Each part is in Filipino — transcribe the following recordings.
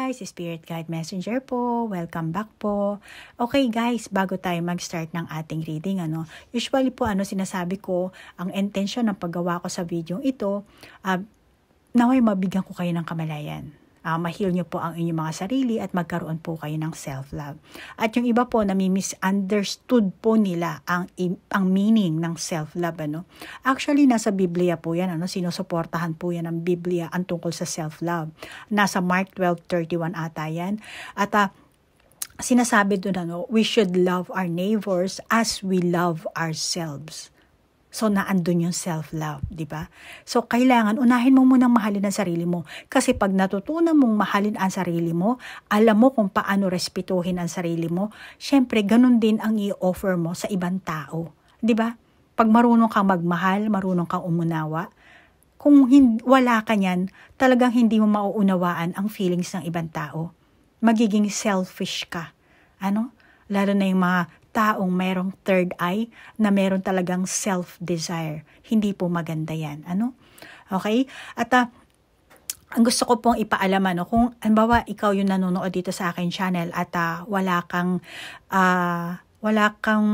guys, Spirit Guide Messenger po. Welcome back po. Okay guys, bago tayo mag-start ng ating reading, usually po sinasabi ko, ang intention ng paggawa ko sa video ito, naway mabigyan ko kayo ng kamalayan. Ma-heal nyo po ang inyong mga sarili at magkaroon po kayo ng self-love. At yung iba po, nami-misunderstood po nila ang meaning ng self-love. Actually, nasa Biblia po yan. Sinusuportahan po yan ng Biblia ang tungkol sa self-love. Nasa Mark 12:31 ata yan. At sinasabi doon, we should love our neighbors as we love ourselves. So, naandun yung self-love, di ba? So, kailangan, unahin mo munang mahalin ang sarili mo. Kasi pag natutunan mong mahalin ang sarili mo, alam mo kung paano respetuhin ang sarili mo, syempre, ganun din ang i-offer mo sa ibang tao. Di ba? Pag marunong kang magmahal, marunong kang umunawa, kung wala ka niyan, talagang hindi mo mauunawaan ang feelings ng ibang tao. Magiging selfish ka. Lalo na yung mga taong mayroong third eye na mayroon talagang self-desire. Hindi po maganda yan. Okay? At ang gusto ko pong ipaalam, kung halimbawa ikaw yung nanonood dito sa akin channel at wala kang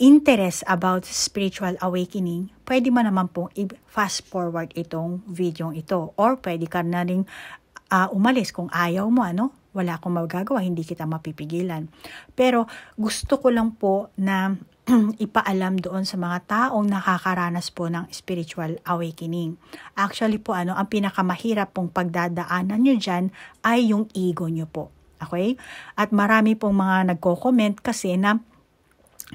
interest about spiritual awakening, pwede mo naman pong i-fast forward itong video ito. Or pwede ka na rin umalis kung ayaw mo, wala akong magagawa, hindi kita mapipigilan. Pero gusto ko lang po na ipaalam doon sa mga taong nakakaranas po ng spiritual awakening. Actually po, ang pinakamahirap pong pagdadaanan nyo dyan ay yung ego nyo po. Okay? At marami pong mga nagko-comment kasi na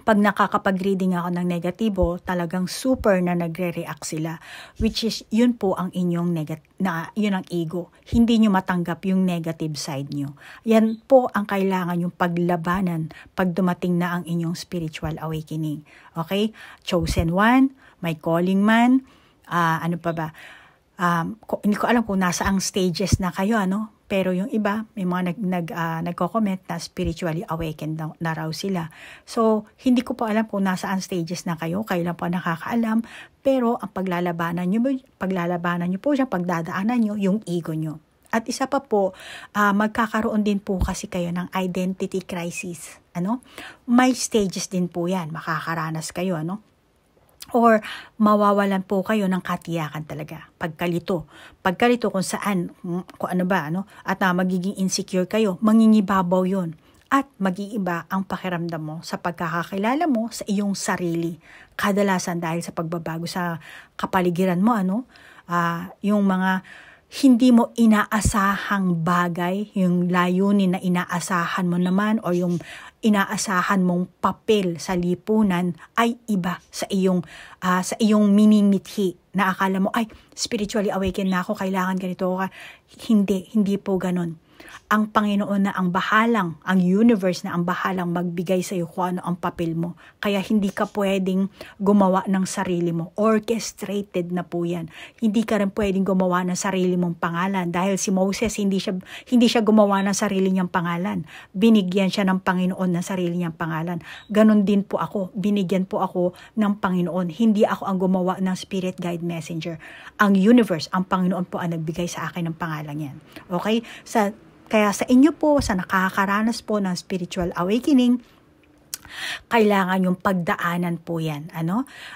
pag nakakapag-reading ako ng negatibo, talagang super na nagre-react sila. Which is, yun po ang inyong yun ang ego. Hindi nyo matanggap yung negative side nyo. Yan po ang kailangan yung paglabanan pag dumating na ang inyong spiritual awakening. Okay? Chosen one, may calling man, ano pa ba? Hindi ko alam kung nasa ang stages na kayo, Pero yung iba, may mga nagko-comment na spiritually awakened na raw sila. So, hindi ko po alam kung nasaan stages na kayo. Kayo lang po nakakaalam. Pero ang paglalabanan nyo po siya, pagdadaanan nyo, yung ego nyo. At isa pa po, magkakaroon din po kasi kayo ng identity crisis. May stages din po yan. Makakaranas kayo, Or mawawalan po kayo ng katiyakan talaga. Pagkalito kung saan, kung ano ba, At magiging insecure kayo, mangingibabaw yun. At mag-iiba ang pakiramdam mo sa pagkakakilala mo sa iyong sarili. Kadalasan dahil sa pagbabago sa kapaligiran mo, yung mga hindi mo inaasahang bagay, yung layunin na inaasahan mo naman o yung inaasahan mong papel sa lipunan ay iba sa iyong minimithi na akala mo, ay, spiritually awakened na ako, kailangan ganito ka. Hindi po ganun. Ang Panginoon na ang universe na ang bahalang magbigay sa iyo kung ano ang papel mo. Kaya hindi ka pwedeng gumawa ng sarili mo. Orchestrated na po yan. Hindi ka rin pwedeng gumawa ng sarili mong pangalan. Dahil si Moses, hindi siya gumawa ng sarili niyang pangalan. Binigyan siya ng Panginoon ng sarili niyang pangalan. Ganon din po ako. Binigyan po ako ng Panginoon. Hindi ako ang gumawa ng Spirit Guide Messenger. Ang universe, ang Panginoon po ang nagbigay sa akin ng pangalan yan. Okay? Kaya sa inyo po, sa nakakaranas po ng spiritual awakening, kailangan yung pagdaanan po yan.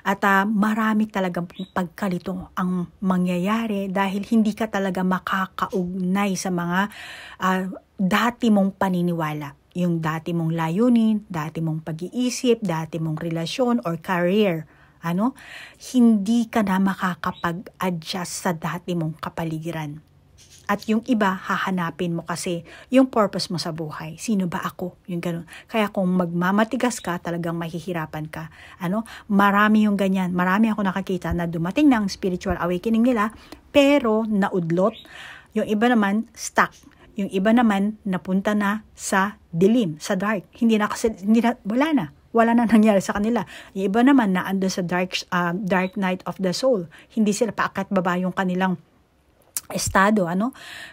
At marami talagang pagkalito ang mangyayari dahil hindi ka talaga makakaugnay sa mga dati mong paniniwala. Yung dati mong layunin, dati mong pag-iisip, dati mong relasyon or career. Hindi ka na makakapag-adjust sa dati mong kapaligiran. At yung iba, hahanapin mo kasi yung purpose mo sa buhay. Sino ba ako? Yung ganun. Kaya kung magmamatigas ka, talagang mahihirapan ka. Marami yung ganyan. Marami ako nakakita na dumating ng spiritual awakening nila, pero naudlot. Yung iba naman, stuck. Yung iba naman, napunta na sa dilim, sa dark. Wala na nangyari sa kanila. Yung iba naman, naandun sa dark night of the soul. Hindi sila paakyat baba yung kanilang estado,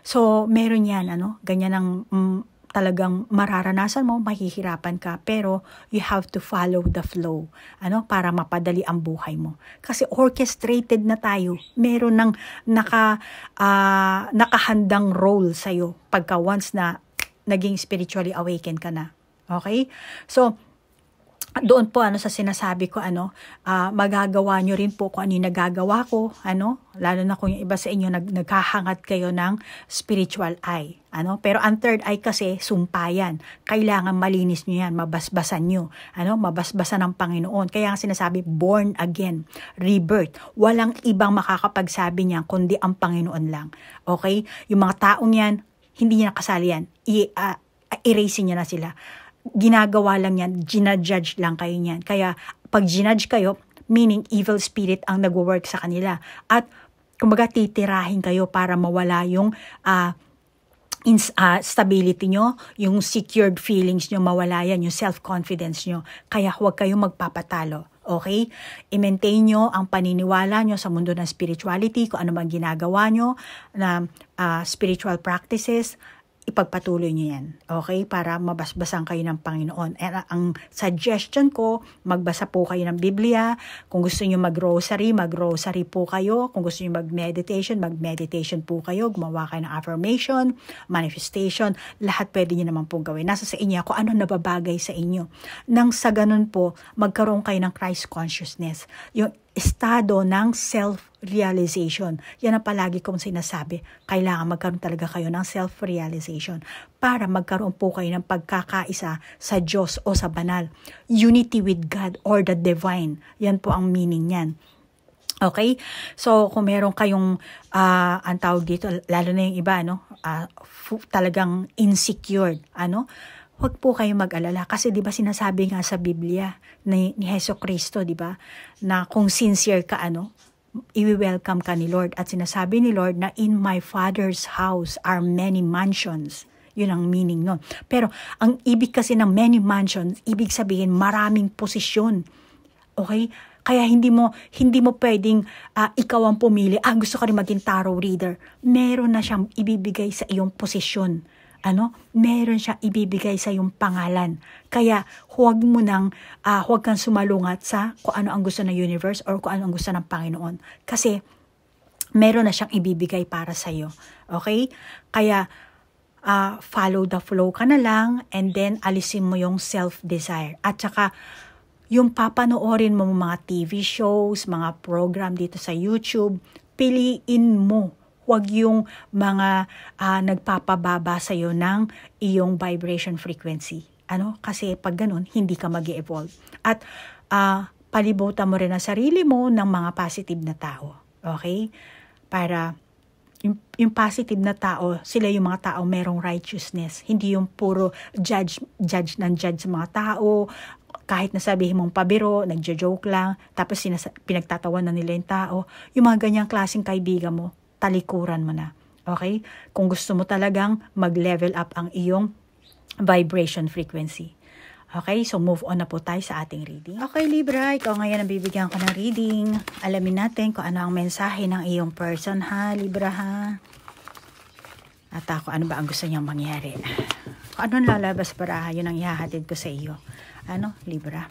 So, meron yan, ganyan ang talagang mararanasan mo, mahihirapan ka, pero you have to follow the flow, para mapadali ang buhay mo. Kasi orchestrated na tayo. Meron ng nakahandang role sa'yo pagka once na naging spiritually awakened ka na. Okay? So, doon po sa sinasabi ko magagawa nyo rin po kung ano yung nagagawa ko, lalo na kung yung iba sa inyo naghahangat kayo ng spiritual eye, pero ang third eye kasi sumpayan, kailangan malinis nyo yan, mabasbasan nyo, mabasbasan ng Panginoon. Kaya ang sinasabi born again, rebirth, walang ibang makakapagsabi niyan kundi ang Panginoon lang. Okay, yung mga taong yan hindi niya nakasali yan, erase niya na sila. Ginagawa lang yan, ginajudge lang kayo niyan. Kaya pag ginudge kayo, meaning evil spirit ang nagwo-work sa kanila. At kumbaga titirahin kayo para mawala yung stability nyo, yung secured feelings nyo, mawala yan, yung self-confidence nyo. Kaya huwag kayong magpapatalo. Okay? I-maintain nyo ang paniniwala nyo sa mundo ng spirituality, kung ano man ginagawa nyo na spiritual practices, ipagpatuloy nyo yan, okay? Para mabasbasan kayo ng Panginoon. And ang suggestion ko, magbasa po kayo ng Biblia. Kung gusto nyo mag-rosary po kayo. Kung gusto nyo mag-meditation po kayo. Gumawa kayo ng affirmation, manifestation. Lahat pwede nyo naman pong gawin. Nasa sa inyo kung ano nababagay sa inyo. Nang sa ganun po, magkaroon kayo ng Christ consciousness. Yung estado ng self-realization. Yan ang palagi kong sinasabi. Kailangan magkaroon talaga kayo ng self-realization para magkaroon po kayo ng pagkakaisa sa Diyos o sa banal. Unity with God or the divine. Yan po ang meaning yan. Okay? So, kung meron kayong, ang tawag dito, lalo na yung iba, talagang insecure, huwag po kayong mag-alala. Kasi di ba sinasabi nga sa Biblia ni Jesucristo, di ba? Na kung sincere ka, i-welcome ka ni Lord. At sinasabi ni Lord na in my Father's house are many mansions. Yun ang meaning nun. Pero ang ibig kasi ng many mansions, ibig sabihin maraming posisyon. Okay? Kaya hindi mo pwedeng ikaw ang pumili. Gusto ko rin maging tarot reader. Meron na siyang ibibigay sa iyong posisyon. Meron siya ibibigay sa iyong pangalan. Kaya huwag kang sumalungat sa kung ano ang gusto ng universe or kung ano ang gusto ng Panginoon. Kasi meron na siyang ibibigay para sa iyo. Okay? Kaya follow the flow ka na lang and then alisin mo yung self-desire. At saka yung papanoorin mo mga TV shows, mga program dito sa YouTube, piliin mo. Huwag yung mga nagpapababa sa'yo ng iyong vibration frequency. Kasi pag ganun, hindi ka mag-evolve. At palibutan mo rin ang sarili mo ng mga positive na tao. Okay? Para yung positive na tao, sila yung mga tao merong righteousness. Hindi yung puro judge sa mga tao. Kahit nasabihin mong pabiro, nagjo-joke lang, tapos pinagtatawan na nila yung tao. Yung mga ganyang klaseng kaibigan mo, talikuran mo na. Okay? Kung gusto mo talagang mag-level up ang iyong vibration frequency. Okay? So, move on na po tayo sa ating reading. Okay, Libra, ikaw ngayon ang bibigyan ko ng reading. Alamin natin kung ano ang mensahe ng iyong person, ha, Libra, ha? At ako, ano ba ang gusto niyang mangyari? Kung anong lalabas para, yun ang ihahatid ko sa iyo. Libra?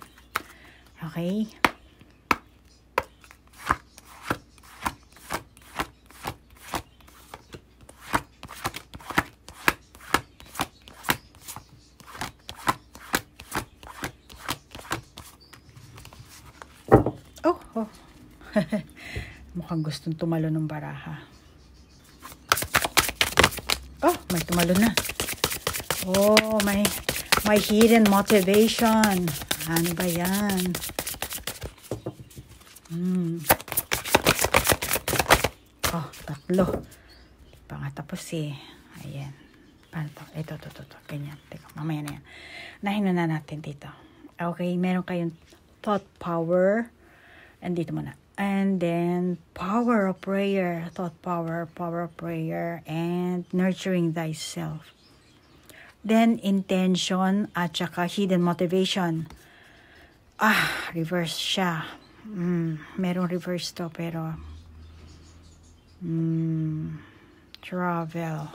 Okay? Oh. Mukhang gustong tumalo ng baraha. Oh, may tumalo na. Oh, may hidden motivation. Ano ba yan? Oh, tatlo. Pa nga tapos eh. Ayan. Paano to? Ito. Ganyan. Teka, mamaya na yan. Nahin na natin dito. Okay, meron kayong thought power. And dito muna. And then, power of prayer. Thought power of prayer. And nurturing thyself. Then, intention at saka hidden motivation. Reverse siya. Merong reverse to, pero travel.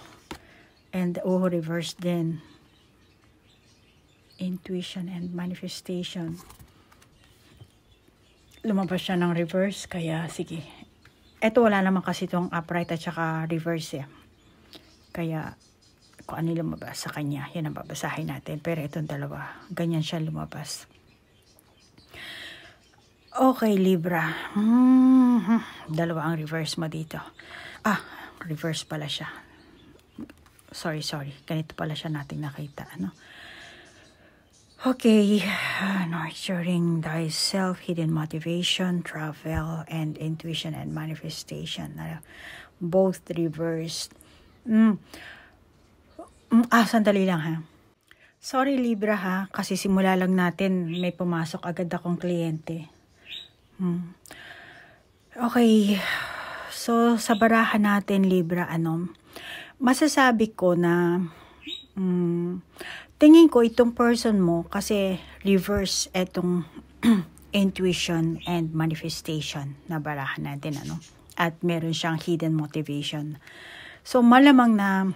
And, reverse din. Intuition and manifestation. Lumabas siya ng reverse, kaya sige. Ito wala naman kasi itong upright at saka reverse eh. Kaya kung ano lumabas sa kanya, yan ang babasahin natin. Pero itong dalawa, ganyan siya lumabas. Okay, Libra. Dalawa ang reverse mo dito. Reverse pala siya. Sorry. Ganito pala siya nating nakita, ano? Okay, nurturing thyself, hidden motivation, travel, and intuition and manifestation. Both reversed. Sandali lang ha. Sorry Libra ha, kasi simula lang natin may pumasok agad akong kliyente. Okay, so sa barahan natin Libra, masasabi ko na tingin ko itong person mo kasi reverse etong intuition and manifestation na barahan natin, at meron siyang hidden motivation. So malamang na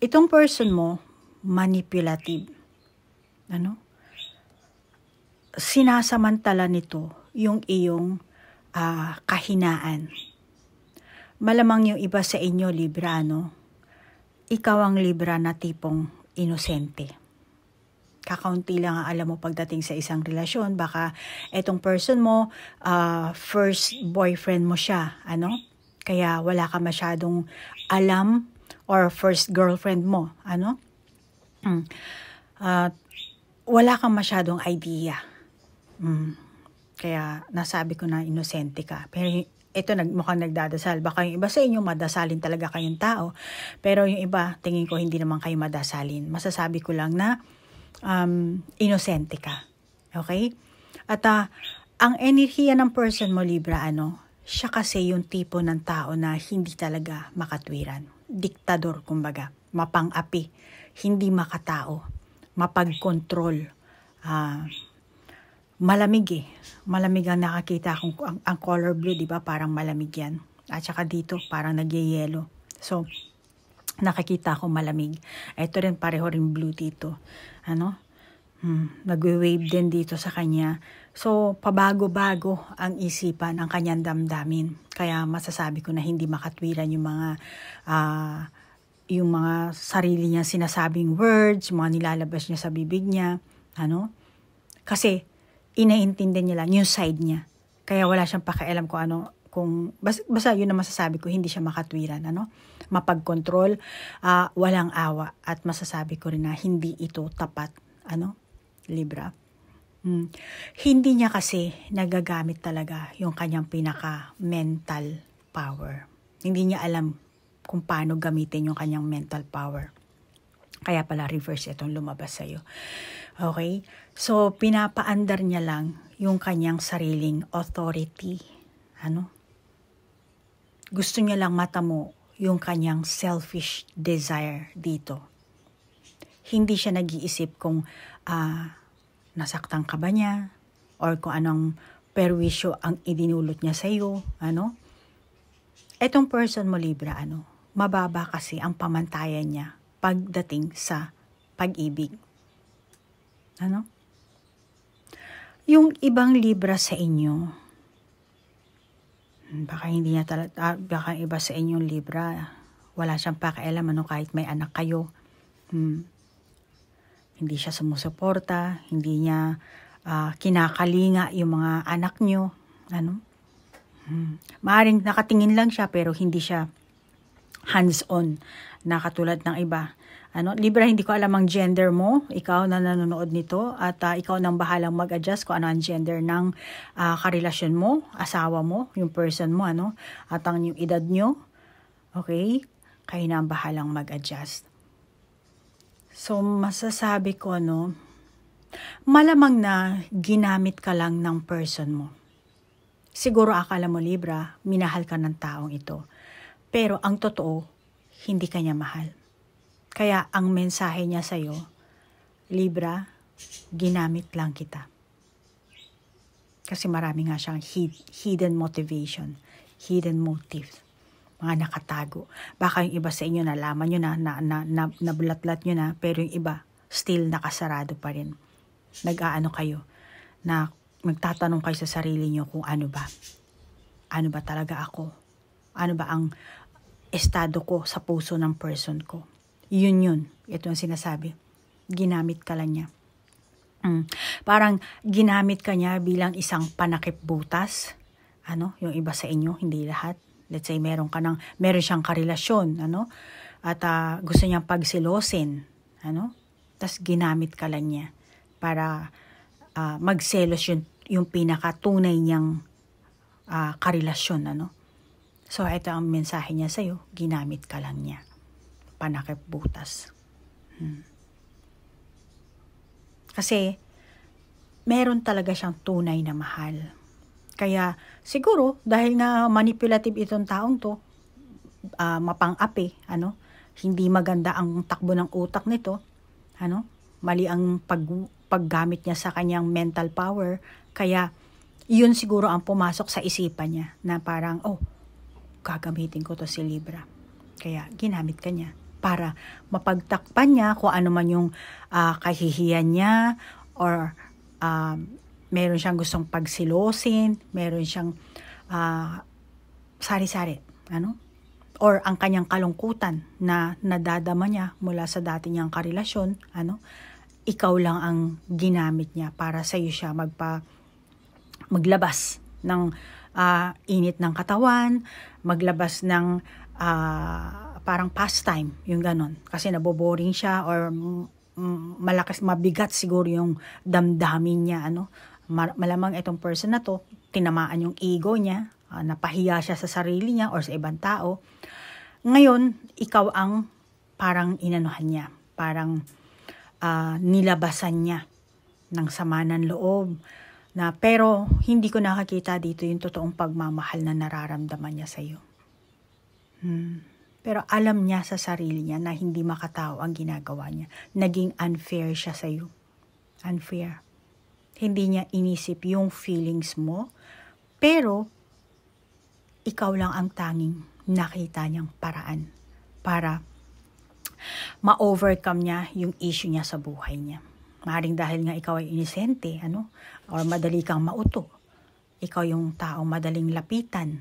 itong person mo manipulative, sinasamantala nito yung iyong kahinaan. Malamang yung iba sa inyo Libra, ikaw ang Libra na tipong inosente. Kakaunti lang ang alam mo pagdating sa isang relasyon. Baka etong person mo, first boyfriend mo siya, Kaya wala ka masyadong alam, or first girlfriend mo, wala kang masyadong idea. Kaya nasabi ko na inosente ka. Pero ito mukhang nagdadasal. Baka yung iba sa inyo madasalin talaga kayong tao. Pero yung iba, tingin ko hindi naman kayo madasalin. Masasabi ko lang na inosente ka. Okay? At ang enerhiya ng person mo, Libra, siya kasi yung tipo ng tao na hindi talaga makatwiran. Diktador, kumbaga. Mapang-api. Hindi makatao. Mapag-control. Malamig Malamig ang nakakita kung ang color blue, di ba? Parang malamig yan. At saka dito, parang nagyayelo. So, nakikita ko malamig. Ito rin, pareho rin blue dito. Nagwe-wave din dito sa kanya. So, pabago-bago ang isipan, ang kanyang damdamin. Kaya masasabi ko na hindi makatwiran yung mga sarili niya sinasabing words, mga nilalabas niya sa bibig niya. Kasi, inaintindi niya lang yung side niya. Kaya wala siyang pakialam basta yun na masasabi ko, hindi siya makatwiran, mapag-control, walang awa, at masasabi ko rin na hindi ito tapat, Libra. Hindi niya kasi nagagamit talaga yung kanyang pinaka-mental power. Hindi niya alam kung paano gamitin yung kanyang mental power. Kaya pala reverse itong lumabas sa'yo. Okay? So, pinapaandar niya lang yung kanyang sariling authority. Gusto niya lang matamo yung kanyang selfish desire dito. Hindi siya nag-iisip kung nasaktan ka ba niya or kung anong perwisyo ang idinulot niya sa'yo. Etong person mo, Libra, mababa kasi ang pamantayan niya pagdating sa pag-ibig. Yung ibang Libra sa inyo, baka hindi niya baka iba sa inyong Libra, wala siyang pakialam kahit may anak kayo. Hindi siya sumusuporta, hindi niya kinakalinga yung mga anak niyo. Maaring nakatingin lang siya pero hindi siya hands-on na katulad ng iba. Libra, hindi ko alam ang gender mo, ikaw na nanonood nito, at ikaw nang bahalang mag-adjust kung ano ang gender ng karelasyon mo, asawa mo, yung person mo, at ang yung edad nyo. Okay? Kayo na ang bahalang mag-adjust. So, masasabi ko, malamang na ginamit ka lang ng person mo. Siguro akala mo, Libra, minahal ka ng taong ito. Pero ang totoo, hindi ka niya mahal. Kaya ang mensahe niya sa'yo, Libra, ginamit lang kita. Kasi marami nga siyang hidden motivation, hidden motive, mga nakatago. Baka yung iba sa inyo nalaman nyo nabulatlat nyo na, pero yung iba still nakasarado pa rin. Nag-aano kayo, na magtatanong kayo sa sarili nyo kung ano ba talaga ako? Ano ba ang estado ko sa puso ng person ko? Yun. Ito ang sinasabi. Ginamit ka lang niya. Parang ginamit ka niya bilang isang panakip-butas. Yung iba sa inyo, hindi lahat. Let's say meron siyang karelasyon, at gusto niyang pagselosin, tas ginamit ka lang niya para magselos yung pinakatunay niyang karelasyon, So, ito ang mensahe niya sa'yo, ginamit ka lang niya. Panakip butas. Kasi, meron talaga siyang tunay na mahal. Kaya, siguro, dahil nga manipulative itong taong to, mapang-api, hindi maganda ang takbo ng utak nito, mali ang paggamit niya sa kanyang mental power, kaya, yun siguro ang pumasok sa isipan niya, na parang, gagamitin ko to si Libra. Kaya, ginamit ka niya para mapagtakpan niya kung ano man yung kahihiyan niya, or meron siyang gustong pagsilosin, meron siyang sari-sari, or ang kanyang kalungkutan na nadadama niya mula sa dati niyang karelasyon, ikaw lang ang ginamit niya para sa iyo siya maglabas ng init ng katawan, maglabas ng parang pastime, yung ganon. Kasi naboboring siya, or mabigat siguro yung damdamin niya, malamang itong person na to, tinamaan yung ego niya, napahiya siya sa sarili niya or sa ibang tao. Ngayon, ikaw ang parang inanuhan niya, parang nilabasan niya ng sama ng loob, pero hindi ko nakakita dito yung totoong pagmamahal na nararamdaman niya sa iyo. Pero alam niya sa sarili niya na hindi makatao ang ginagawa niya. Naging unfair siya sa iyo. Unfair. Hindi niya inisip yung feelings mo, pero ikaw lang ang tanging nakita niyang paraan para ma-overcome niya yung issue niya sa buhay niya. Maaaring dahil nga ikaw ay inisente, or madali kang mauto. Ikaw yung taong madaling lapitan.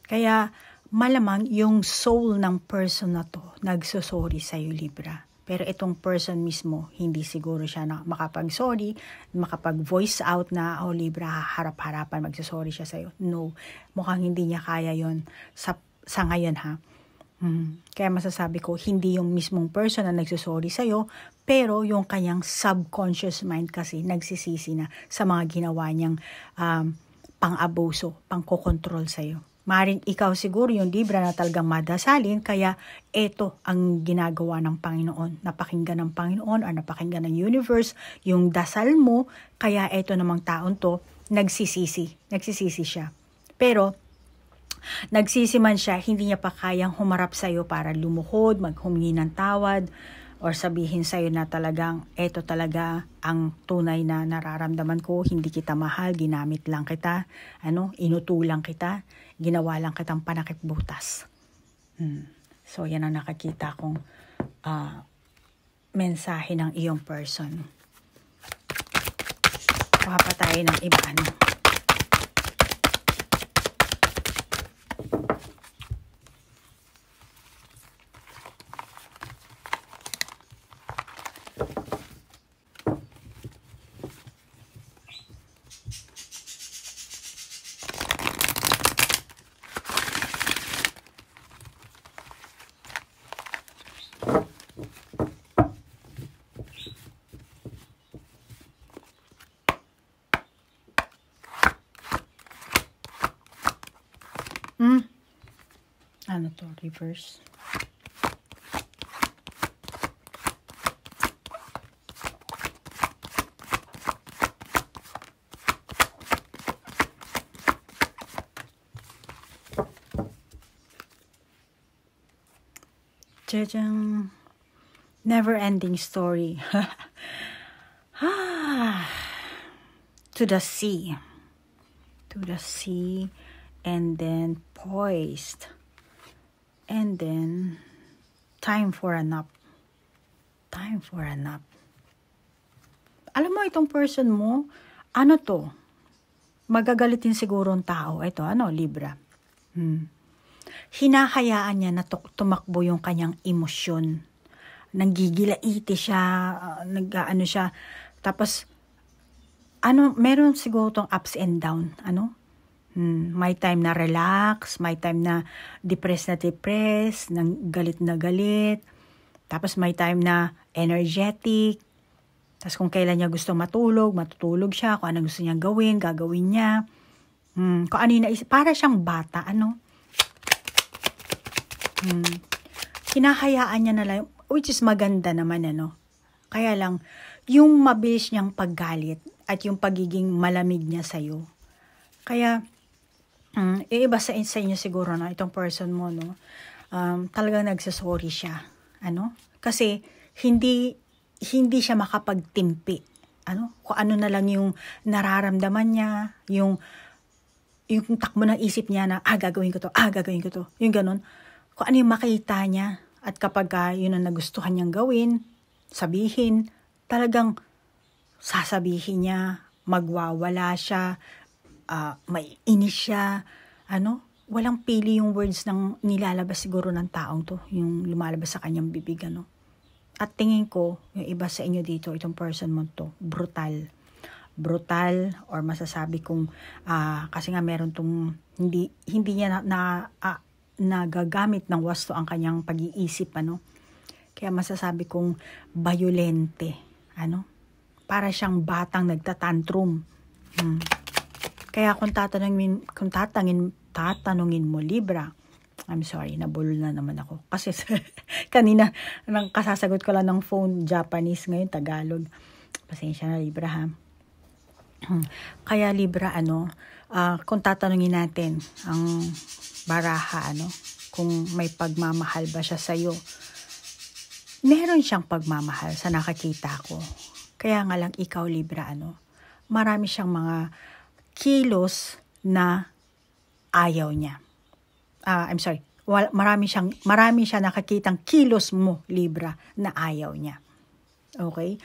Kaya malamang yung soul ng person na to nagsosorry sa'yo, Libra. Pero itong person mismo, hindi siguro siya makapag-sorry, makapag-voice out na, Libra, harap-harapan, magsosorry siya sa'yo. No, mukhang hindi niya kaya yon sa ngayon, ha. Kaya masasabi ko, hindi yung mismong person na nagsosorry sa'yo, pero yung kanyang subconscious mind kasi nagsisisi na sa mga ginawa niyang pang-abuso, pang-kokontrol sa'yo. Maring ikaw siguro yung Libra na talagang madasalin, kaya ito ang ginagawa ng Panginoon. Napakinggan ng Panginoon or napakinggan ng universe yung dasal mo, kaya ito namang taon to nagsisisi siya. Pero nagsisi man siya, hindi niya pa kayang humarap sa'yo para lumuhod, maghumingi ng tawad, or sabihin sa'yo na talagang eto talaga ang tunay na nararamdaman ko, hindi kita mahal, ginamit lang kita, inutulang kita, ginawa lang kitang panakip-butas. So yan ang nakakita kong mensahe ng iyong person. Kuha pa tayo ng iba, Ano to? Reverse. Jajang. Never-ending story. To the sea. To the sea. And then poised. And then time for a nap. Time for a nap. Alam mo, itong person mo, ano to? Magagalitin siguro ang tao. Ito, Libra. Hinahayaan niya na tumakbo yung kanyang emosyon. Nanggigilaiti siya, siya. Tapos, meron siguro tong ups and down. May time na relax, may time na depressed, nang galit na galit. Tapos may time na energetic. Tapos kung kailan niya gusto matutulog siya. Kung ano gusto niya gagawin niya. Kung ano yung naisip. Para siyang bata, Hinahayaan niya na lang, which is maganda naman, Kaya lang, yung mabilis niyang paggalit at yung pagiging malamig niya sa'yo. Kaya, iba sa inyo siguro, itong person mo, talagang nagsasorry siya. Kasi hindi siya makapagtimpi. Kung ano na lang yung nararamdaman niya, yung takbo ng isip niya na, gagawin ko to. Yung ganun. Kung ano yung makita niya, at kapag yun ang nagustuhan niyang gawin, sabihin, talagang sasabihin niya, magwawala siya, may inis siya, walang pili yung words ng nilalabas siguro ng taong to, yung lumalabas sa kanyang bibig, At tingin ko, yung iba sa inyo dito, itong person mo to, brutal, or masasabi kong, kasi nga meron tong, hindi niya nagagamit ng wasto ang kanyang pag-iisip, Kaya masasabi kong bayolente, para siyang batang nagtatantrum. Kaya kung tatanungin mo, Libra, I'm sorry, nabulol na naman ako. Kasi kanina, kasasagot ko lang ng phone, Japanese, ngayon Tagalog. Pasensya na, Libra, ha? Kaya, Libra, kung tatanungin natin ang baraha, kung may pagmamahal ba siya sa'yo, meron siyang pagmamahal sa nakakita ko. Kaya nga lang ikaw, Libra, marami siyang mga kilos na ayaw niya. I'm sorry. Marami siya nakakitang kilos mo, Libra, na ayaw niya. Okay?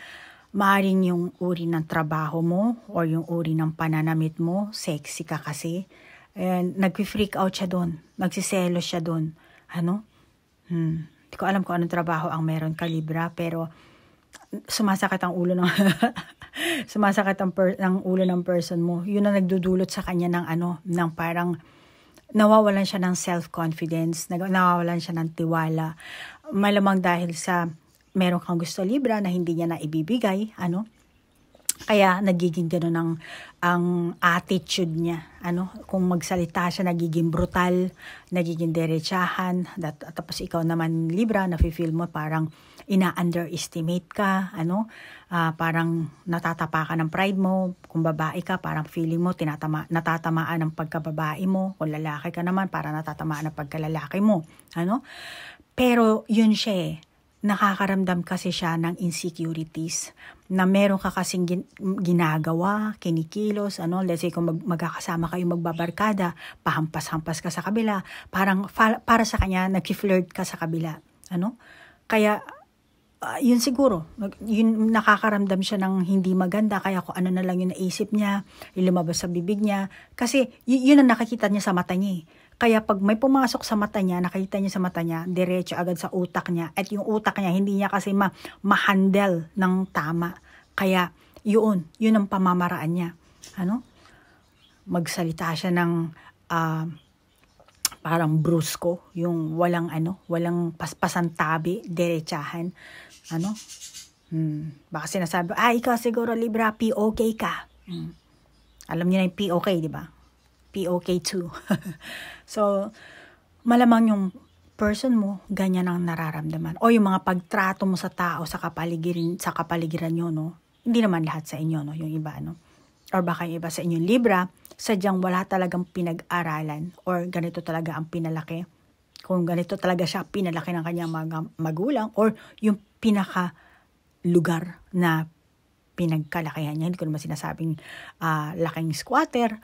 Maaring yung uri ng trabaho mo or yung uri ng pananamit mo, sexy ka kasi. And nag-freak out siya doon. Nagsiselos siya doon. Hindi ko alam kung anong trabaho ang meron ka, Libra, pero sumasakit ang ulo ng ulo ng person mo. Yun ang nagdudulot sa kanya ng parang nawawalan siya ng self-confidence, nawawalan siya ng tiwala. Malamang dahil sa meron kang gusto, Libra, na hindi niya na ibibigay, Kaya nagiging gano'n ang attitude niya. Kung magsalita siya, nagiging brutal, nagiging derechahan. Tapos ikaw naman, Libra, nafe-feel mo parang ina-underestimate ka, parang natatapakan ng pride mo. Kung babae ka, parang feeling mo natatamaan ng pagkababae mo. Kung lalaki ka naman, parang natatamaan ng pagkalalaki mo. Pero yun siya nakakaramdam kasi siya ng insecurities na meron ka kasing ginagawa, kinikilos, let's say kung magkakasama kayo magbabarkada, pahampas-hampas ka sa kabila, parang para sa kanya nag-flirt ka sa kabila, Kaya yun siguro, yun nakakaramdam siya ng hindi maganda, kaya kung ano na lang yung naisip niya, lumabas sa bibig niya, kasi yun ang nakikita niya sa mata niya. Kaya pag may pumasok sa mata niya, nakita niya sa mata niya, diretso agad sa utak niya. At yung utak niya, hindi niya kasi ma-handle ng tama. Kaya yun ang pamamaraan niya. Magsalita siya ng parang brusko, yung walang paspasan tabi, diretsahan. Baka sinasabi, ikaw siguro, Libra, POK ka. Alam niyo na yung POK, di ba? POK2. So, malamang yung person mo, ganyan ang nararamdaman. O yung mga pagtrato mo sa tao, sa kapaligiran nyo, Hindi naman lahat sa inyo, Yung iba, Or baka yung iba sa inyo, Libra, sadyang wala talagang pinag-aralan or ganito talaga ang pinalaki. Kung ganito talaga siya pinalaki ng kanyang mga magulang or yung pinaka-lugar na pinagkalakihan niya. Hindi ko naman sinasabing laking squatter.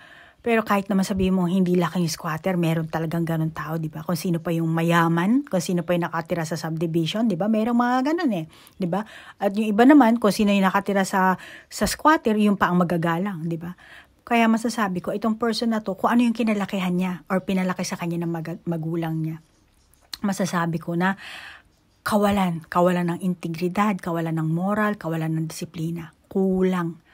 Pero kahit naman sabihin mo hindi laking squatter, meron talagang ganun tao, di ba? Kung sino pa yung mayaman, kung sino pa yung nakatira sa subdivision, di ba? Merong mga ganun eh, di ba? At yung iba naman, kung sino yung nakatira sa squatter, yung pa ang magagalang, di ba? Kaya masasabi ko, itong person na to, kung ano yung kinalakihan niya or pinalaki sa kanya ng magulang niya, masasabi ko na kawalan ng integridad, kawalan ng moral, kawalan ng disiplina, kulang.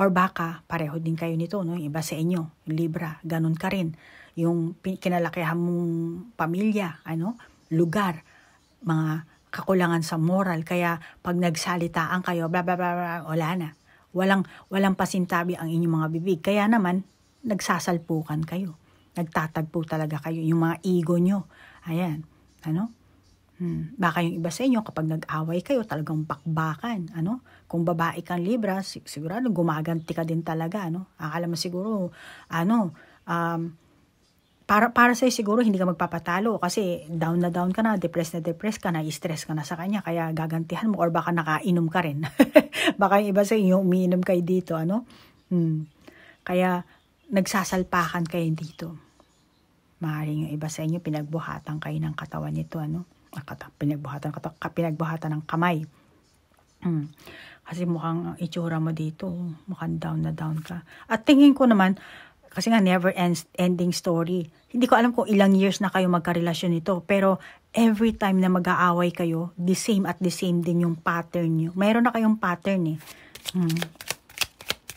Or baka, pareho din kayo nito, no? Iba sa inyo, Libra, ganun ka rin. Yung kinalakihan mong pamilya, lugar, mga kakulangan sa moral. Kaya pag nagsalitaan kayo, bla bla bla, bla wala na. Walang pasintabi ang inyong mga bibig. Kaya naman, nagsasalpukan kayo. Nagtatagpo talaga kayo. Yung mga ego nyo. Ayan. Baka yung iba sa inyo, kapag nag-away kayo, talagang bakbakan, Kung babae kang Libra, sigurado gumaganti ka din talaga, Akala mo siguro, para sa'yo siguro hindi ka magpapatalo kasi down na down ka na, depressed ka na, stress ka na sa kanya, kaya gagantihan mo or baka nakainom ka rin. Baka yung iba sa inyo, umiinom kayo dito, Kaya nagsasalpakan kayo dito. Maaaring yung iba sa inyo, pinagbuhatan kayo ng katawan nito, pinagbuhatan ng kamay. Kasi mukhang itsura mo dito, mukhang down na down ka. At tingin ko naman, kasi nga never ending story. Hindi ko alam kung ilang years na kayo magkarelasyon nito, pero every time na mag-aaway kayo, the same din yung pattern nyo. Mayroon na kayong pattern eh.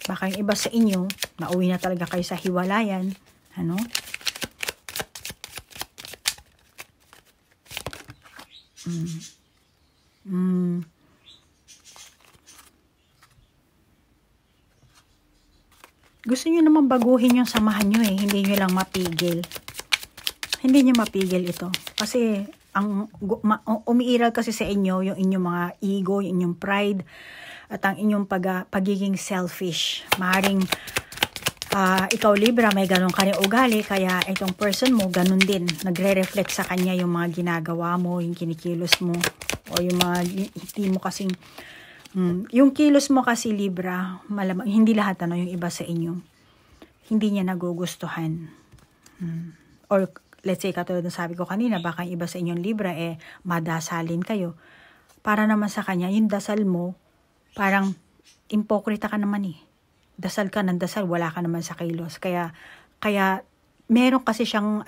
Baka yung iba sa inyo, nauwi na talaga kayo sa hiwalayan. Gusto nyo naman baguhin yung samahan nyo eh. Hindi nyo lang mapigil. Hindi nyo mapigil ito. Kasi umiiral kasi sa inyo yung inyong mga ego, yung inyong pride, at ang inyong pagiging selfish. Maaaring ikaw Libra, may ganun ka rin ugali, kaya itong person mo, ganun din. Nagre-reflect sa kanya yung mga ginagawa mo, yung kinikilos mo, o yung mga hindi mo kasing yung kilos mo kasi Libra, malamang, hindi lahat yung iba sa inyo, hindi niya nagugustuhan. Or let's say, katulad ng sabi ko kanina, baka yung iba sa inyong Libra, madasalin kayo. Para naman sa kanya, yung dasal mo, parang impokrita ka naman eh. Dasal ka ng dasal, wala ka naman sa kilos. Kaya meron kasi siyang,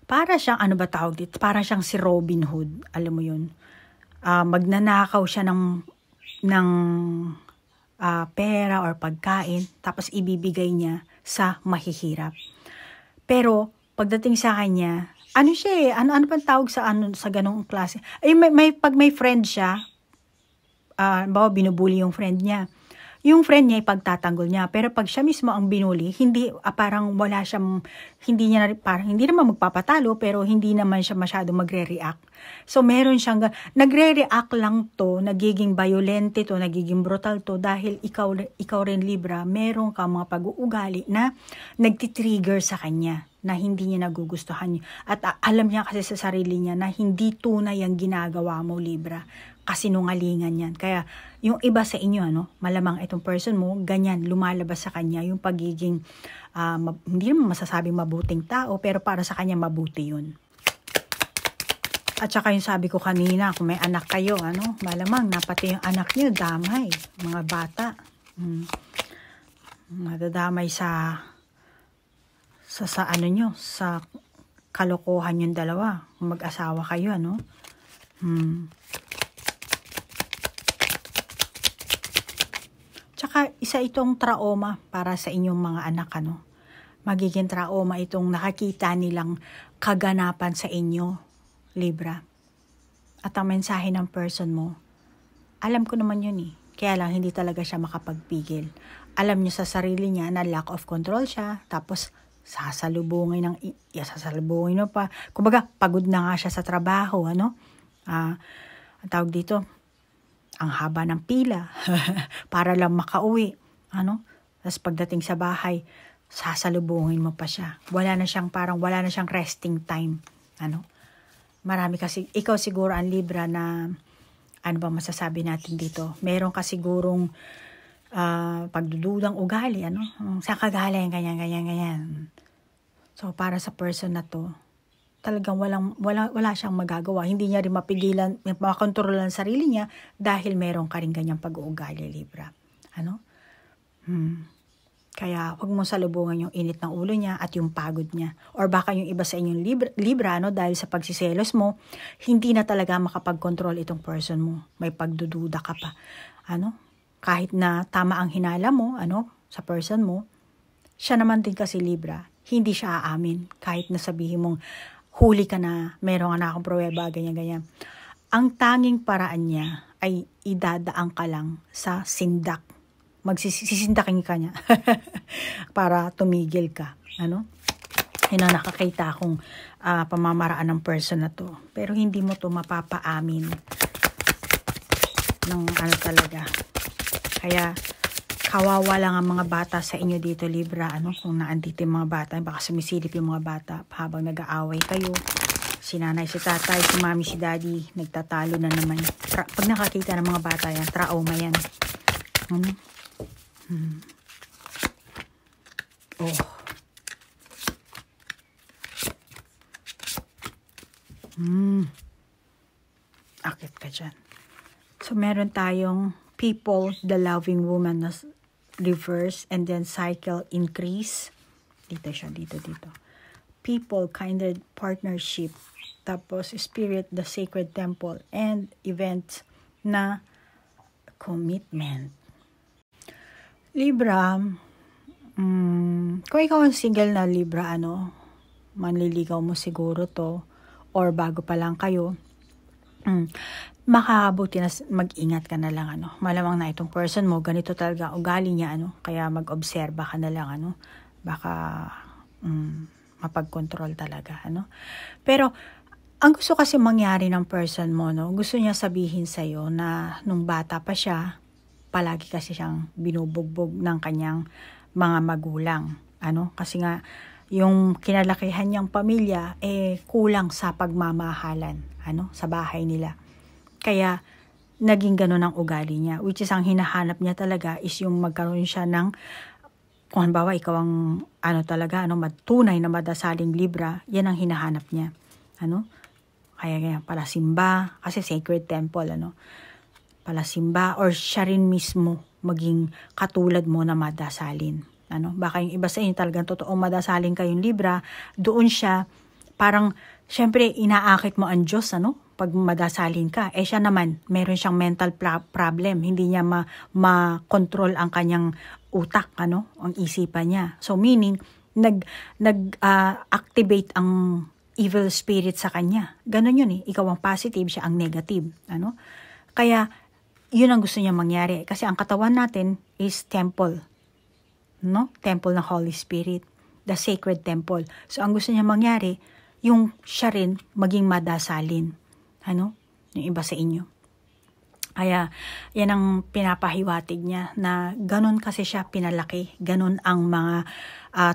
para siyang, tawag dito? Para siyang si Robin Hood, alam mo yun. Magnanakaw siya ng pera or pagkain, tapos ibibigay niya sa mahihirap. Pero pagdating sa kanya, siya eh, ano bang tawag sa ganong klase? Pag may friend siya, binubuli yung friend niya. Yung friend niya ipagtatanggol niya, pero pag siya mismo ang binuli, hindi parang wala siyang, hindi naman magpapatalo, pero hindi naman siya masyado magre-react. So meron siyang nagre-react lang to, nagiging violente to, nagiging brutal to dahil ikaw rin Libra, meron ka mga pag-uugali na nagtitrigger sa kanya na hindi niya nagugustuhan. At alam niya kasi sa sarili niya na hindi tunay ang ginagawa mo Libra. Kasinungalingan yan. Kaya yung iba sa inyo, malamang itong person mo, ganyan, lumalabas sa kanya yung pagiging, hindi naman masasabing mabuting tao, pero para sa kanya mabuti yun. At saka yung sabi ko kanina, kung may anak kayo, malamang napati yung anak niyo, damay, mga bata. Madadamay sa kalokohan yung dalawa, kung mag-asawa kayo, Tsaka isa itong trauma para sa inyong mga anak, Magiging trauma itong nakakita nilang kaganapan sa inyo, Libra. At ang mensahe ng person mo, alam ko naman yun eh. Kaya lang hindi talaga siya makapagpigil. Alam niya sa sarili niya na lack of control siya, tapos sasalubungin mo pa. Kumbaga, pagod na nga siya sa trabaho, ang tawag dito, ang haba ng pila para lang makauwi. Tapos pagdating sa bahay, sasalubungin mo pa siya. Wala na siyang resting time. Marami kasi, ikaw siguro ang Libra na, ano ba masasabi natin dito? Meron ka sigurong pagdududang ugali, ano? Saan ka galing, ganyan. So, para sa person na to, talagang wala siyang magagawa. Hindi niya rin mapigilan, makakontrolan ang sarili niya dahil meron ka rin ganyang pag-uugali, Libra. Ano? Kaya huwag mo salubungan yung init ng ulo niya at yung pagod niya. Or baka yung iba sa inyong Libra, no, dahil sa pagsiselos mo, hindi na talaga makapag-control itong person mo. May pagdududa ka pa. Ano? Kahit na tama ang hinala mo, ano, sa person mo, siya naman din kasi Libra, hindi siya aamin. Kahit na sabihin mong huli ka na, meron na akong pruweba, ganyan. Ang tanging paraan niya ay idadaan ka lang sa sindak. Sisindakin ka niya para tumigil ka. Ano? Yun ang nakakita akong pamamaraan ng person na to. Pero hindi mo to mapapaamin ng ano talaga. Kaya kawawa lang ang mga bata sa inyo dito, Libra. Ano? Kung naandito yung mga bata, baka sumisilip yung mga bata habang nag-aaway kayo. Si nanay, si tatay, si mami, si daddy, nagtatalo na naman. Pag nakakita ng mga bata yan, trauma yan. Ano? Oh. Akit ka dyan. So, meron tayong people, the loving woman na reverse, and then cycle increase. Dito siya, dito. People, kindred, partnership. Tapos, spirit, the sacred temple, and event na commitment. Libra, kung ikaw ang single na Libra, ano, manliligaw mo siguro to, or bago pa lang kayo, makabuti na mag-ingat ka na lang, ano. Malamang na itong person mo, ganito talaga ugali niya, ano, kaya mag-obserba ka na lang, ano, baka mapag-control talaga, ano. Pero, ang gusto kasi mangyari ng person mo, no, gusto niya sabihin sa'yo na nung bata pa siya, palagi kasi siyang binubugbog ng kanyang mga magulang. Ano? Kasi nga, yung kinalakihan niyang pamilya, kulang sa pagmamahalan, ano? Sa bahay nila. Kaya, naging ganun ang ugali niya. Which is, ang hinahanap niya talaga is yung magkaroon siya ng, kung halimbawa, ikaw ang, ano talaga, ano, tunay na madasaling Libra, yan ang hinahanap niya. Ano? Kaya palasimba, kasi sacred temple, ano? Palasimba, or siya rin mismo maging katulad mo na madasalin. Ano? Baka yung iba sa inyo talagang totoong madasalin kayong Libra, doon siya, parang, syempre, inaakit mo ang Diyos, ano? Pag madasalin ka. Siya naman, meron siyang mental problem. Hindi niya ma-control ang kanyang utak, ano? Ang isipan niya. So, meaning, nag-activate ang evil spirit sa kanya. Ganon yun eh. Ikaw ang positive, siya ang negative. Ano? Kaya, yun ang gusto niya mangyari. Kasi ang katawan natin is temple. No? Temple ng Holy Spirit. The sacred temple. So, ang gusto niya mangyari, yung siya rin maging madasalin. Ano? Yung iba sa inyo. Kaya, yan ang pinapahiwatig niya na ganon kasi siya pinalaki. Ganon ang mga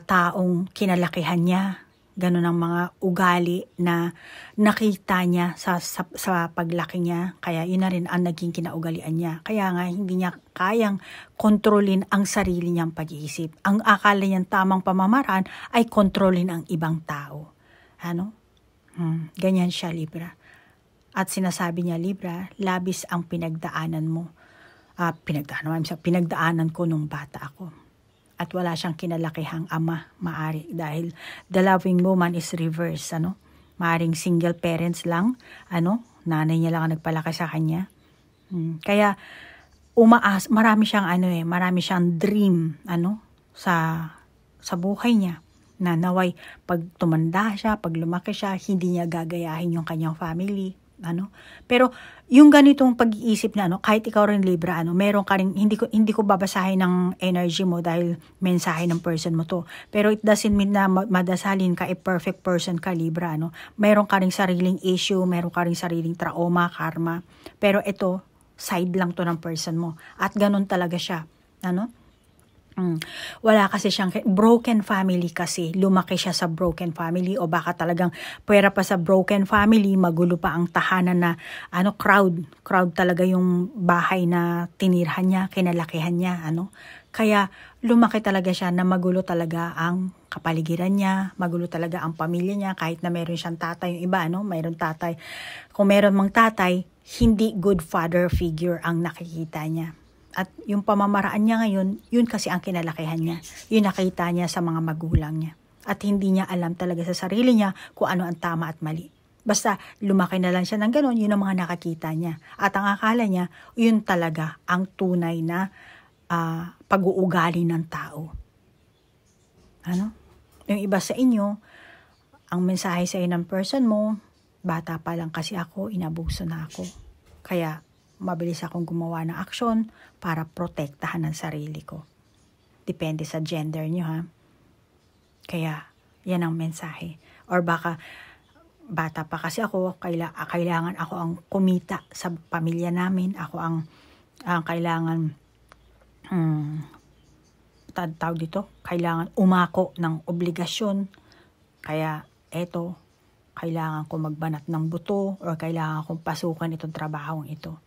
taong kinalakihan niya. Ganon ang mga ugali na nakita niya sa paglaki niya. Kaya yun na rin ang naging kinaugalian niya. Kaya nga hindi niya kayang kontrolin ang sarili niyang pag-iisip. Ang akala niyang tamang pamamaraan ay kontrolin ang ibang tao. Ano? Ganyan siya, Libra. At sinasabi niya, Libra, labis ang pinagdaanan mo. Pinagdaanan ko nung bata ako. At wala siyang kinalakihang ama, maari, dahil the loving woman is reverse, ano? Maaring single parents lang, ano? Nanay niya lang ang nagpalaki sa kanya. Kaya, marami siyang dream, ano? Sa buhay niya. Na naway, pag tumanda siya, pag lumaki siya, hindi niya gagayahin yung kanyang family, ano? Pero, yung ganitong pag-iisip na, ano, kahit ikaw rin Libra, ano, meron ka rin, hindi ko babasahin ng energy mo dahil mensahe ng person mo to. Pero it doesn't mean na madasalin ka, perfect person ka, Libra, ano. Meron ka rin sariling issue, meron ka rin sariling trauma, karma. Pero ito, side lang to ng person mo. At ganun talaga siya, ano. Wala kasi siyang broken family kasi. Lumaki siya sa broken family o baka talagang pwera pa sa broken family, magulo pa ang tahanan na crowd talaga yung bahay na tinirhan niya, kinalakihan niya, Kaya lumaki talaga siya na magulo talaga ang kapaligiran niya, magulo talaga ang pamilya niya kahit na meron siyang tatay, yung iba mayroon tatay. Kung meron mang tatay, hindi good father figure ang nakikita niya. At yung pamamaraan niya ngayon, yun kasi ang kinalakihan niya. Yun nakita niya sa mga magulang niya. At hindi niya alam talaga sa sarili niya kung ano ang tama at mali. Basta lumaki na lang siya ng gano'n, yun ang mga nakakita niya. At ang akala niya, yun talaga ang tunay na pag-uugali ng tao. Yung iba sa inyo, ang mensahe sa ng person mo, bata pa lang kasi ako, inabuso na ako. Kaya, mabilis akong gumawa ng aksyon para protektahan ang sarili ko. Depende sa gender niyo, ha? Kaya, yan ang mensahe. Or baka, bata pa kasi ako, kailangan ako ang kumita sa pamilya namin. Ako ang kailangan, tawag dito, kailangan umako ng obligasyon. Kaya, eto, kailangan ko magbanat ng buto or kailangan kong pasukan itong trabahong ito.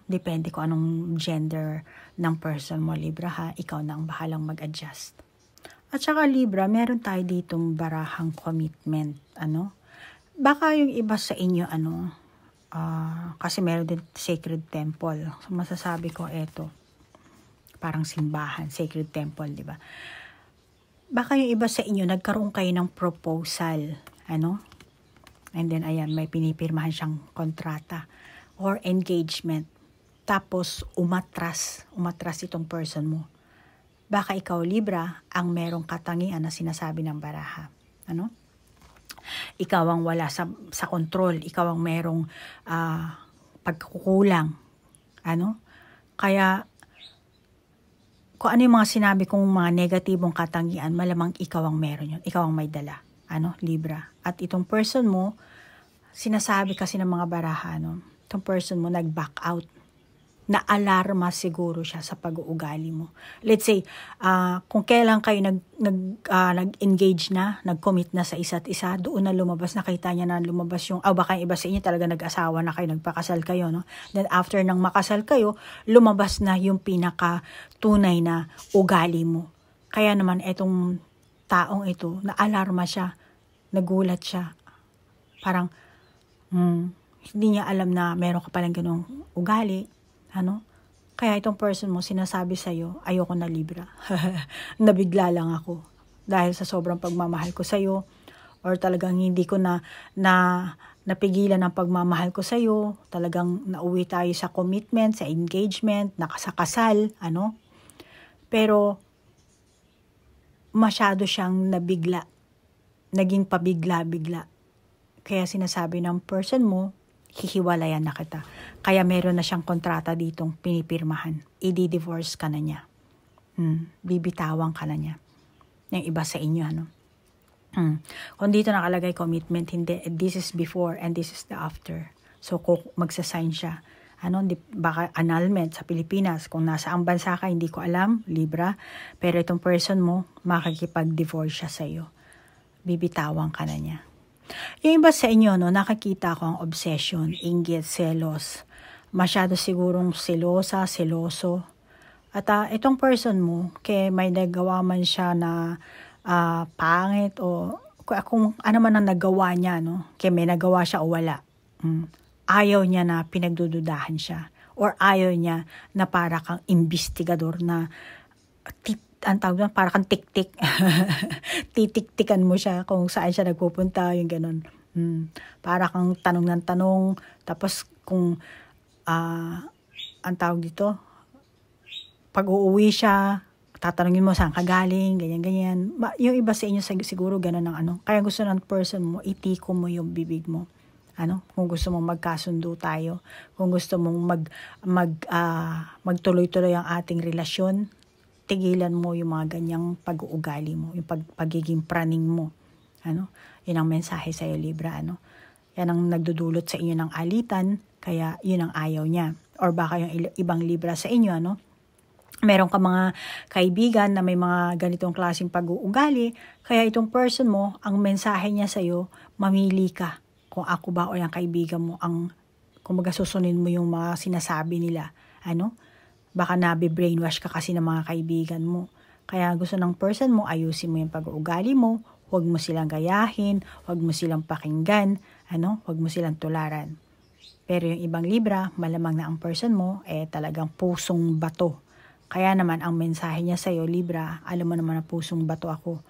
Depende ko anong gender ng person mo, Libra, ha? Ikaw na ang bahalang mag-adjust. At saka, Libra, meron tayo ditong barahang commitment, Baka yung iba sa inyo, kasi meron din sacred temple. So, masasabi ko, eto, parang simbahan, sacred temple, di ba? Baka yung iba sa inyo, nagkaroon kayo ng proposal, And then, ayan, may pinipirmahan siyang kontrata or engagement. Tapos, umatras itong person mo. Baka ikaw, Libra, ang merong katangian na sinasabi ng baraha. Ikaw ang wala sa control. Ikaw ang merong pagkukulang. Kaya, kung ano yung mga sinabi kong mga negatibong katangian, malamang ikaw ang meron yun. Ikaw ang may dala. Libra. At itong person mo, sinasabi kasi ng mga baraha, itong person mo nag-back out. Na-alarma siguro siya sa pag-uugali mo. Let's say, kung kailan kayo nag-engage na, nag-commit na sa isa't isa, doon na lumabas, nakita niya na lumabas yung, baka yung iba sa inyo talaga nag-asawa na kayo, nagpakasal kayo, Then after nang makasal kayo, lumabas na yung pinaka-tunay na ugali mo. Kaya naman, etong taong ito, na-alarma siya, nagulat siya. Parang, hindi niya alam na meron ka palang ganung ugali. Kaya itong person mo, sinasabi sa'yo, ayoko na, Libra. Nabigla lang ako. Dahil sa sobrang pagmamahal ko sa'yo, or talagang hindi ko napigilan ang pagmamahal ko sa'yo, talagang nauwi tayo sa commitment, sa engagement, nakasakasal, Pero, masyado siyang nabigla. Naging pabigla-bigla. Kaya sinasabi ng person mo, hihiwalayan na kita. Kaya meron na siyang kontrata ditong pinipirmahan. I-divorce ka na niya. Bibitawan ka na niya. Yung iba sa inyo, Kung dito nakalagay commitment, hindi. This is before and this is the after. So, kung magsasign siya, baka annulment sa Pilipinas. Kung nasaan bansa ka, hindi ko alam, Libra. Pero itong person mo, makikipag-divorce siya sa'yo. Bibitawan ka na niya. Yung iba sa inyo, nakakita ko ang obsession, inggit, selos. Masyado sigurong seloso. At itong person mo, may nagawa man siya na pangit o kung ano man ang nagawa niya, may nagawa siya o wala. Ayaw niya na pinagdududahan siya. Or ayaw niya na para kang investigador na ang tawag doon, para kang tik-tik. Titik-tikan mo siya kung saan siya nagpupunta, yung ganun. Para kang tanong ng tanong. Tapos kung, ang tawag dito, pag uuwi siya, tatanungin mo saan ka galing, ganyan-ganyan. Yung iba sa inyo siguro ganun ng Kaya gusto ng person mo, itiko mo yung bibig mo. Kung gusto mong magkasundo tayo, kung gusto mong magtuloy-tuloy ang ating relasyon, tigilan mo yung mga ganyang pag-uugali mo, yung pagiging praning mo. Yun ang mensahe sa'yo, Libra. Yan ang nagdudulot sa inyo ng alitan, kaya yun ang ayaw niya. Or baka yung ibang Libra sa inyo, meron ka mga kaibigan na may mga ganitong klaseng pag-uugali, kaya itong person mo, ang mensahe niya sa'yo, mamili ka kung ako ba o yung kaibigan mo ang, kumbaga susunin mo yung mga sinasabi nila, ano? Baka nabe-brainwash ka kasi ng mga kaibigan mo. Kaya gusto ng person mo, ayusin mo yung pag-uugali mo, huwag mo silang gayahin, huwag mo silang pakinggan, ano? Huwag mo silang tularan. Pero yung ibang Libra, malamang na ang person mo, talagang pusong bato. Kaya naman, ang mensahe niya sa'yo, Libra, alam mo naman na pusong bato ako.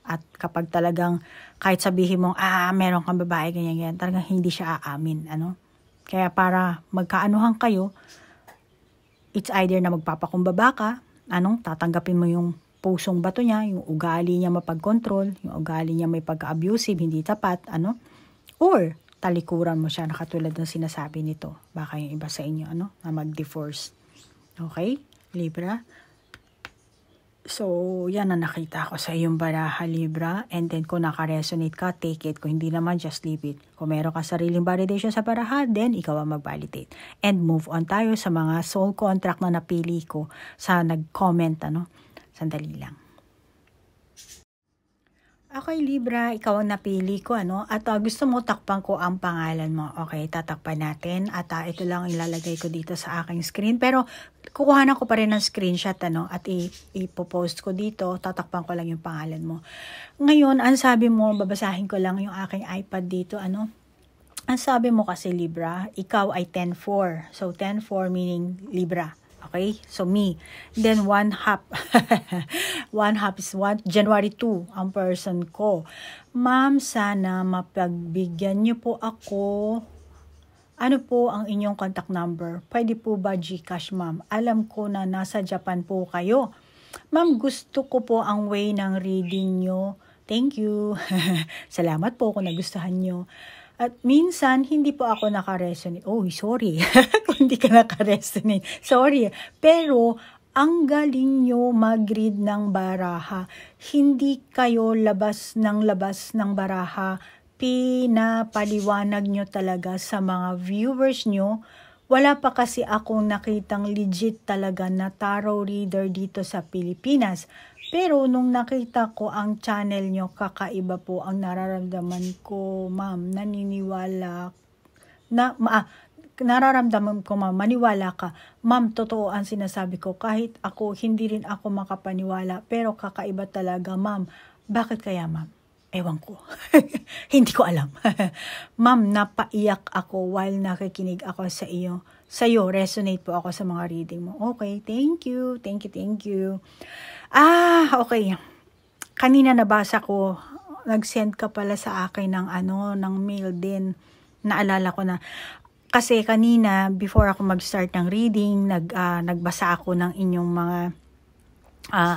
At kapag talagang, kahit sabihin mong, meron kang babae, ganyan, talagang hindi siya aamin, ano? Kaya para magkaanuhan kayo, it's either na magpapakumbaba ka, tatanggapin mo yung pusong bato niya, yung ugali niya mapag-control, yung ugali niya may pagka-abusive, hindi tapat, or talikuran mo siya na katulad ng sinasabi nito. Baka yung iba sa inyo, na mag-divorce. Okay? Libra. So, yan ang nakita ko sa iyong baraha, Libra. And then, kung naka-resonate ka, take it. Kung hindi naman, just leave it. Kung meron ka sariling validation sa baraha, then ikaw ang mag-validate. And move on tayo sa mga soul contract na napili ko sa nag-comment, Sandali lang. Okay, Libra, ikaw ang napili ko, At gusto mo takpan ko ang pangalan mo. Okay, tatakpan natin. At ito lang ilalagay ko dito sa aking screen. Pero, kukuhanan ko pa rin ng screenshot, At ipopost ko dito. Tatakpan ko lang yung pangalan mo. Ngayon, ang sabi mo, babasahin ko lang yung aking iPad dito, Ang sabi mo kasi, Libra, ikaw ay 10-4. So, 10-4 meaning Libra. Okay? So, me. Then, 1/2. 1/2 is January 2, ang person ko. Ma'am, sana mapagbigyan niyo po ako. Ano po ang inyong contact number? Pwede po ba GCash, ma'am? Alam ko na nasa Japan po kayo. Ma'am, gusto ko po ang way ng reading niyo. Thank you. Salamat po kung nagustuhan niyo. At minsan, hindi po ako naka-resonate. Oh, sorry. Kung hindi ka naka-resonate. Sorry. Pero, ang galing nyo mag-read ng baraha. Hindi kayo labas ng baraha. Pinapaliwanag nyo talaga sa mga viewers nyo. Wala pa kasi akong nakitang legit talaga na tarot reader dito sa Pilipinas. Pero nung nakita ko ang channel nyo, kakaiba po ang nararamdaman ko, ma'am. Nararamdaman ko, ma'am, maniwala ka. Ma'am, totoo ang sinasabi ko. Kahit ako, hindi rin ako makapaniwala. Pero kakaiba talaga, ma'am. Bakit kaya, ma'am? Ewan ko. Hindi ko alam. Ma'am, napaiyak ako while nakikinig ako sa iyo. Sa'yo, resonate po ako sa mga reading mo. Okay, thank you. Thank you. Okay. Kanina nabasa ko, nag-send ka pala sa akin ng mail din. Naalala ko na. Kasi kanina, before ako mag-start ng reading, nagbasa ako ng inyong mga,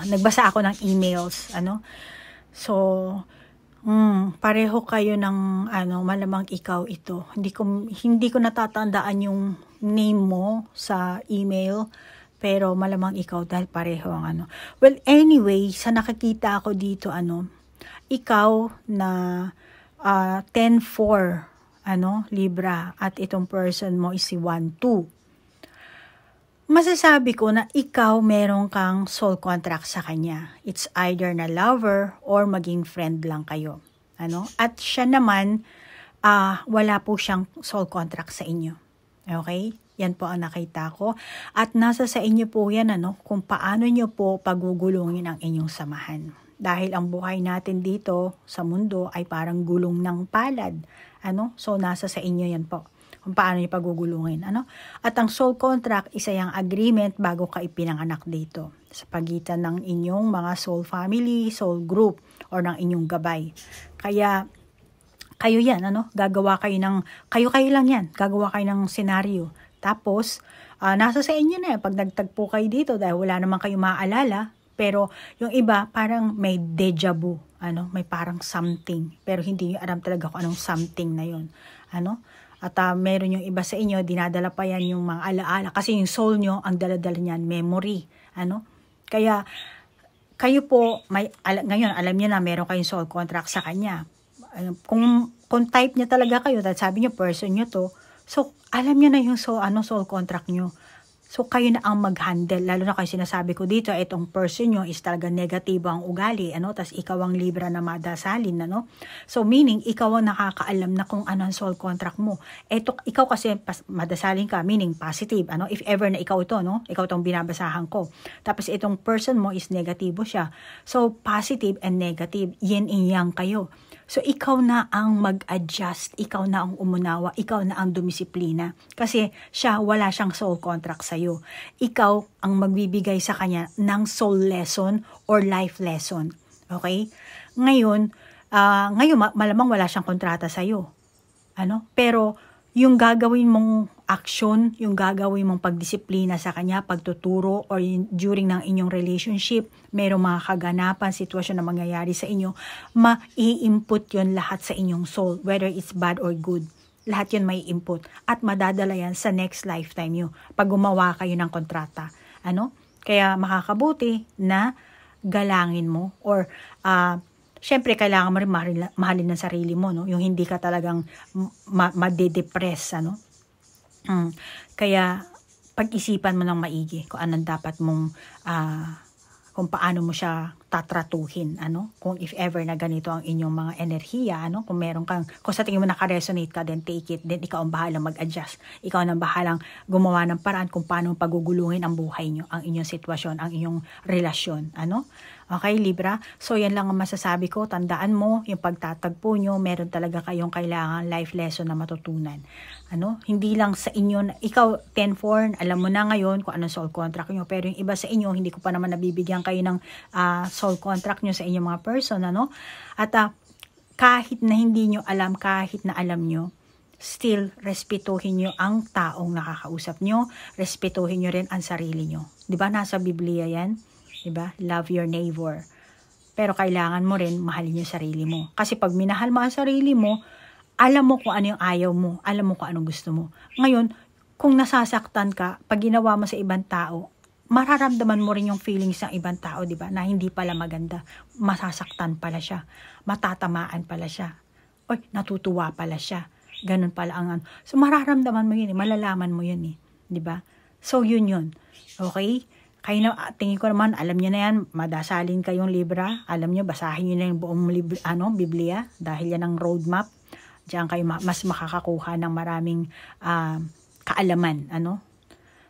nagbasa ako ng emails, So, pareho kayo ng, malamang ikaw ito. Hindi ko natatandaan yung name mo sa email, pero malamang ikaw dahil pareho ang Well, anyway, sa nakikita ako dito, ikaw na 10-4, Libra, at itong person mo is si 1-2. Masasabi ko na ikaw meron kang soul contract sa kanya. It's either na lover or maging friend lang kayo. At siya naman, wala po siyang soul contract sa inyo. Okay? Yan po ang nakita ko. At nasa sa inyo po yan, kung paano nyo po pagugulungin ang inyong samahan. Dahil ang buhay natin dito sa mundo ay parang gulong ng palad. So, nasa sa inyo yan po. Kung paano nyo pagugulungin. At ang soul contract, isa yung agreement bago ka ipinanganak dito. Sa pagitan ng inyong mga soul family, soul group, or ng inyong gabay. Kaya, kayo yan, gagawa kayo ng, kayo lang yan, gagawa kayo ng senaryo. Tapos, nasa sa inyo na yan, pag nagtagpo kayo dito, dahil wala naman kayo maaalala, pero yung iba, parang may deja vu, may parang something, pero hindi nyo alam talaga kung anong something na yun, At meron yung iba sa inyo, dinadala pa yan yung mga alaala, kasi yung soul nyo, ang daladala niyan, memory, Kaya, kayo po, ngayon, alam nyo na, meron kayong soul contract sa kanya. Kung type niya talaga kayo, dahil sabi niyo person niyo to, so alam niyo na yung soul contract niyo. So, kayo na ang mag-handle. Lalo na kayo sinasabi ko dito, itong person nyo is talaga negatibo ang ugali, tas ikaw ang Libra na madasalin, So, meaning, ikaw ang nakakaalam na kung ano ang soul contract mo. Ikaw kasi madasalin ka, meaning positive, If ever na ikaw ito, Ikaw itong binabasahan ko. Tapos, itong person mo is negatibo siya. So, positive and negative, yin and yang kayo. So, ikaw na ang mag-adjust, ikaw na ang umunawa, ikaw na ang dumisiplina. Kasi siya, wala siyang soul contract sa'yo. Ikaw ang magbibigay sa kanya ng soul lesson or life lesson. Okay? Ngayon malamang wala siyang kontrata sa'yo. Pero, yung gagawin mong action, yung gagawin mong pagdisiplina sa kanya, pagtuturo, or during ng inyong relationship, merong mga kaganapan, sitwasyon na mangyayari sa inyo, ma-i-input yun lahat sa inyong soul, whether it's bad or good. Lahat yun may input at madadala yan sa next lifetime nyo pag gumawa kayo ng kontrata. Kaya makakabuti na galangin mo or syempre, kailangan mo rin mahalin ng sarili mo, Yung hindi ka talagang madedepress, Kaya, pag-isipan mo ng maigi kung anong dapat mong, kung paano mo siya tatratuhin, Kung if ever na ganito ang inyong mga enerhiya, Kung meron kang, kung sa tingin mo naka-resonate ka, then take it, then ikaw ang bahalang mag-adjust. Ikaw ang bahalang gumawa ng paraan kung paano pagugulungin ang buhay nyo, ang inyong sitwasyon, ang inyong relasyon, Okay, Libra? So, yan lang ang masasabi ko. Tandaan mo, yung pagtatagpo nyo, meron talaga kayong kailangan life lesson na matutunan. Hindi lang sa inyo, ikaw 10-4, alam mo na ngayon kung anong soul contract nyo. Pero yung iba sa inyo, hindi ko pa naman nabibigyan kayo ng soul contract nyo sa inyong mga person, At kahit na hindi nyo alam, kahit na alam nyo, still, respetuhin nyo ang taong nakakausap nyo. Respetuhin nyo rin ang sarili nyo. Diba? Nasa Biblia yan. Diba? Love your neighbor. Pero kailangan mo rin mahalin yung sarili mo. Kasi pag minahal mo ang sarili mo, alam mo kung ano yung ayaw mo, alam mo kung anong gusto mo. Ngayon, kung nasasaktan ka, pag ginawa mo sa ibang tao, mararamdaman mo rin yung feelings ng ibang tao, diba? Na hindi pala maganda. Masasaktan pala siya. Matatamaan pala siya. Oy, natutuwa pala siya. Ganun pala ang So, mararamdaman mo yun, malalaman mo yun, diba? So, yun. Okay? Kayo na, tingin ko naman, alam niyo na yan, madasalin kayong Libra, alam niyo, basahin niyo na yung buong Biblia, dahil yan ang roadmap, diyan kayo mas makakakuha ng maraming kaalaman,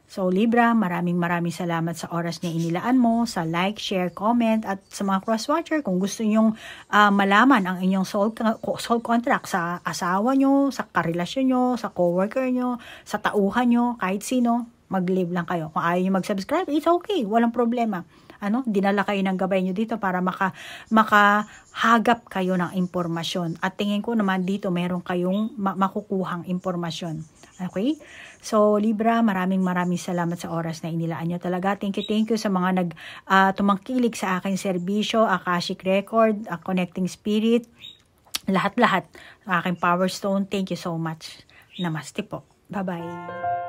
So, Libra, maraming salamat sa oras na inilaan mo, sa like, share, comment, at sa mga cross-watcher, kung gusto nyong malaman ang inyong soul contract sa asawa nyo, sa karelasyon nyo, sa coworker nyo, sa tauhan nyo, kahit sino, mag-live lang kayo. Kung ayaw nyo mag-subscribe, it's okay. Walang problema. Dinala kayo ng gabay nyo dito para makahagap kayo ng impormasyon. At tingin ko naman dito, meron kayong makukuhang impormasyon. Okay? So, Libra, maraming salamat sa oras na inilaan nyo talaga. Thank you sa mga tumangkilik sa aking serbisyo, Akashic Record, Connecting Spirit, lahat-lahat. Aking Power Stone, thank you so much. Namaste po. Bye-bye.